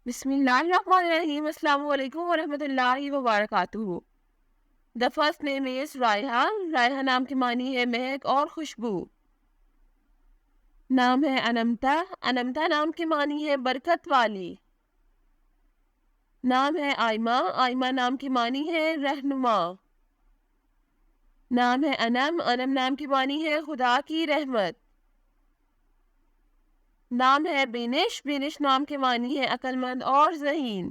بسم اللہ الرحمن الرحیم. السلام علیکم ورحمۃ اللہ وبرکاتہ. دا فرسٹ نیم از رائحہ. رائحہ نام کی معنی ہے مہک اور خوشبو. نام ہے انمتا. انمتا نام کی معنی ہے برکت والی. نام ہے آئمہ. آئمہ نام کی معنی ہے رہنما. نام ہے انم. انم نام کی معنی ہے خدا کی رحمت. نام ہے بینش. بینش نام کی معنی ہے عقل مند اور ذہین.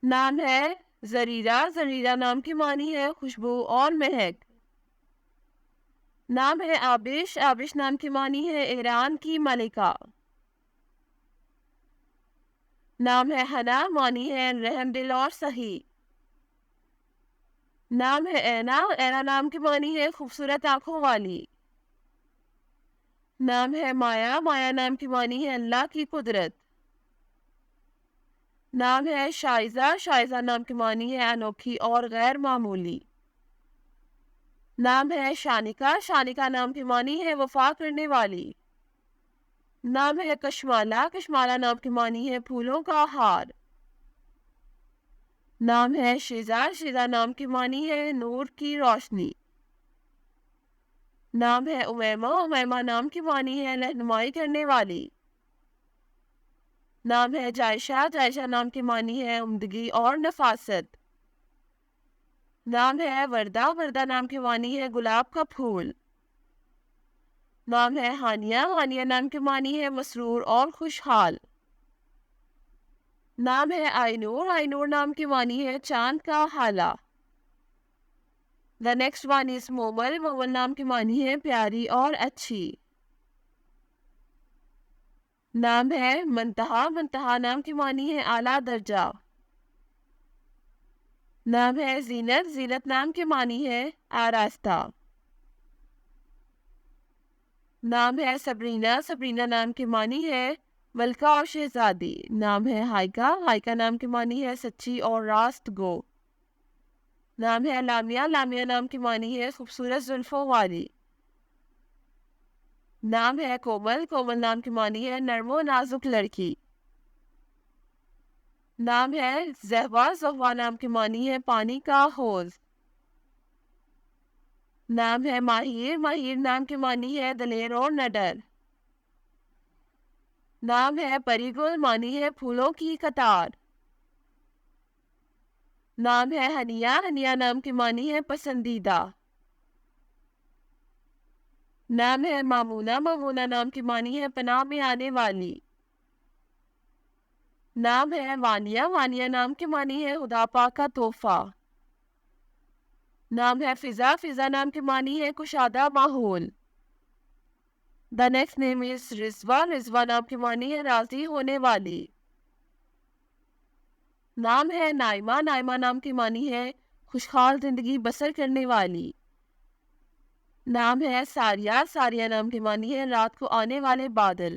نام ہے زریرہ. زریرہ نام کی معنی ہے خوشبو اور مہک. نام ہے آبش. آبش نام کی معنی ہے ایران کی ملکہ. نام ہے حنا. معنی ہے رحم دل اور سہی. نام ہے اینا. اینا نام کی معنی ہے خوبصورت آنکھوں والی. نام ہے مایا. مایا نام کی معنی ہے اللہ کی قدرت. نام ہے شائزہ. شائزہ نام کی معنی ہے انوکھی اور غیر معمولی. نام ہے شانکا. شانکا نام کی معنی ہے وفا کرنے والی. نام ہے کشمالا. کشمالا نام کی معنی ہے پھولوں کا ہار. نام ہے شیزا. شیزا نام کی معنی ہے نور کی روشنی. نام ہے امیمہ. امیمہ نام کی معنی ہے رہنمائی کرنے والی. نام ہے جائشہ. جائشہ نام کی معنی ہے عمدگی اور نفاست. نام ہے وردہ. وردہ نام کی معنی ہے گلاب کا پھول. نام ہے ہانیہ. ہانیہ نام کی معنی ہے مسرور اور خوشحال. نام ہے آئی نور. آئی نور نام کی معنی ہے چاند کا حالہ. The next one is Momal. Momal نام کی معنی ہے پیاری اور اچھی. نام ہے منتہا. منتہا نام کی معنی ہے اعلیٰ درجہ. نام ہے زینت. زینت نام کی معنی ہے آراستہ. نام ہے سبرینا. سبرینا نام کی معنی ہے ملکہ اور شہزادی. نام ہے ہائکا. ہائکا نام کی معنی ہے سچی اور راست گو. نام ہے لامیہ. لامیہ نام کی معنی ہے خوبصورت زلفوں والی. نام ہے کومل. کومل نام کی معنی ہے نرم و نازک لڑکی. نام ہے زہوا. زہوا نام کی معنی ہے پانی کا حوض. نام ہے ماہیر. ماہیر نام کی معنی ہے دلیر اور نڈر. نام ہے پری گل. معنی ہے پھولوں کی قطار. نام ہے ہنیا. ہنیا نام کی معنی ہے پسندیدہ. نام ہے مامونہ. مامونہ نام کی معنی ہے پناہ میں آنے والی. نام ہے وانیہ. وانیہ نام کی معنی ہے خدا پاک کا تحفہ. نام ہے فضا. فضا نام کی معنی ہے کشادہ ماحول. The next name is رضوہ. رضوہ نام کی معنی ہے راضی ہونے والی. نام ہے نائمہ. نائمہ نام کی معنی ہے خوشحال زندگی بسر کرنے والی. نام ہے ساریہ. ساریہ نام کی معنی ہے رات کو آنے والے بادل.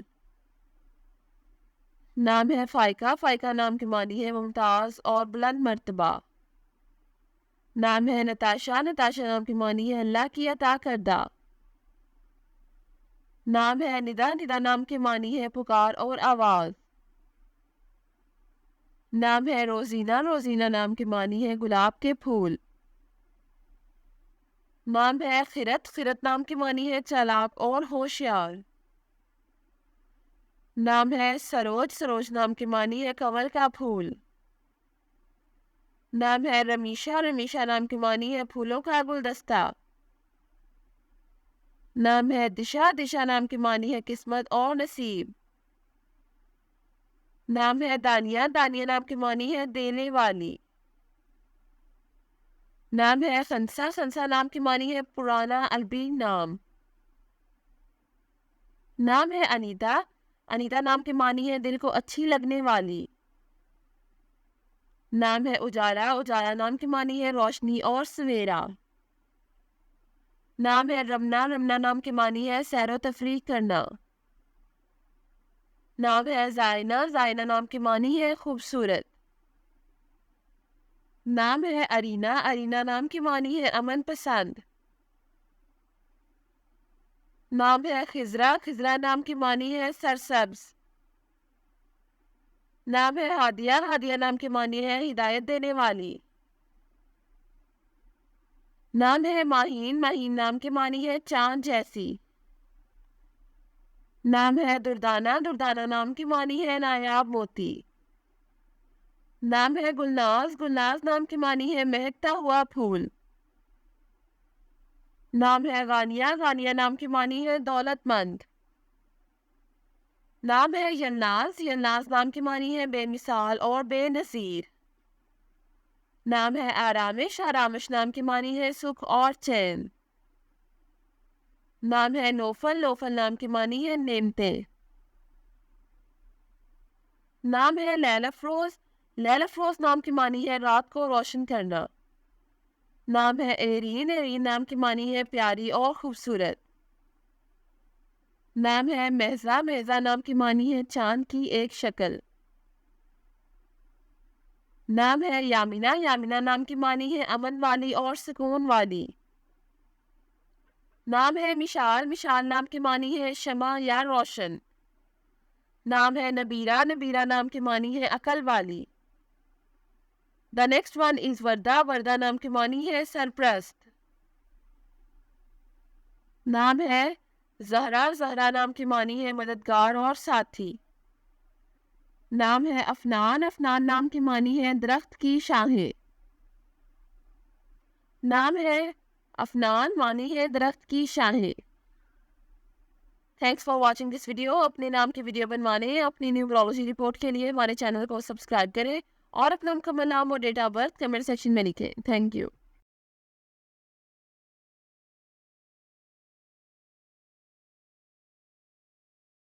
نام ہے فائقہ. فائقہ نام کی معنی ہے ممتاز اور بلند مرتبہ. نام ہے نتاشا. نتاشا نام کی معنی ہے اللہ کی عطا کردہ. نام ہے ندا. ندا نام کی معنی ہے پکار اور آواز. نام ہے روزینہ. روزینہ نام کی معنی ہے گلاب کے پھول. نام ہے خرت. خرت نام کی معنی ہے چالاک اور ہوشیار. نام ہے سروج. سروج نام کی معنی ہے کنول کا پھول. نام ہے رمیشہ. رمیشہ نام کی معنی ہے پھولوں کا گلدستہ. نام ہے دشا. دشا نام کی معنی ہے قسمت اور نصیب. نام ہے دانیہ. دانیہ نام کی معنی ہے دینے والی. نام ہے خنسا. خنسا نام کی معنی ہے پرانا عربی نام. نام ہے انیتا. انیتا نام کی معنی ہے دل کو اچھی لگنے والی. نام ہے اجالا. اجالا نام کی معنی ہے روشنی اور سویرا. نام ہے رمنا. رمنا نام کی معنی ہے سیر و تفریح کرنا. نام ہے زائنہ. زائنہ نام کی معنی ہے خوبصورت. نام ہے ارینا. ارینا نام کی معنی ہے امن پسند. نام ہے خضرا. خضرا نام کی معنی ہے سرسبز. نام ہے ہادیہ، ہادیہ نام کے معنی ہے ہدایت دینے والی۔ نام ہے ماہین، ماہین نام کے معنی ہے چاند جیسی۔ نام ہے دردانہ، دردانہ نام کے معنی ہے نایاب موتی۔ نام ہے گلناز، گلناز نام کے معنی ہے مہکتا ہوا پھول۔ نام ہے غانیہ، غانیہ نام کے معنی ہے دولت مند۔ نام ہے یلناز، یلناز نام کے معنی ہے بے مثال اور بے نظیر۔ نام ہے آرامش، آرامش نام کے معنی ہے سکھ اور چین۔ نام ہے نوفل، نوفل نام کے معنی ہے نعمتیں۔ نام ہے لیل افروز، لیل افروز نام کے معنی ہے رات کو روشن کرنا۔ نام ہے ایرین، ایرین نام کے معنی ہے پیاری اور خوبصورت۔ نام ہے مہزا، مہزا نام کی معنی ہے چاند کی ایک شکل۔ نام ہے یامینہ، یامینہ نام کی معنی ہے امن والی اور سکون والی۔ نام ہے مشال، مشال نام کی معنی ہے شمع یا روشن۔ نام ہے نبیرہ، نبیرہ نام کی معنی ہے عقل والی۔ The next one is Warda, Warda نام کی معنی ہے سرپرست۔ نام ہے زہرا، زہرا نام کی معنی ہے مددگار اور ساتھی۔ نام ہے افنان، افنان نام کی معنی ہے درخت کی شاخیں۔ نام ہے افنان، معنی ہے درخت کی شاخیں۔ Thanks for watching this video. اپنے نام کی ویڈیو بنوانے اپنی نیومرولوجی رپورٹ کے لیے ہمارے چینل کو سبسکرائب کریں اور اپنا مکمل نام اور date of birth comment section میں لکھیں۔ Thank you.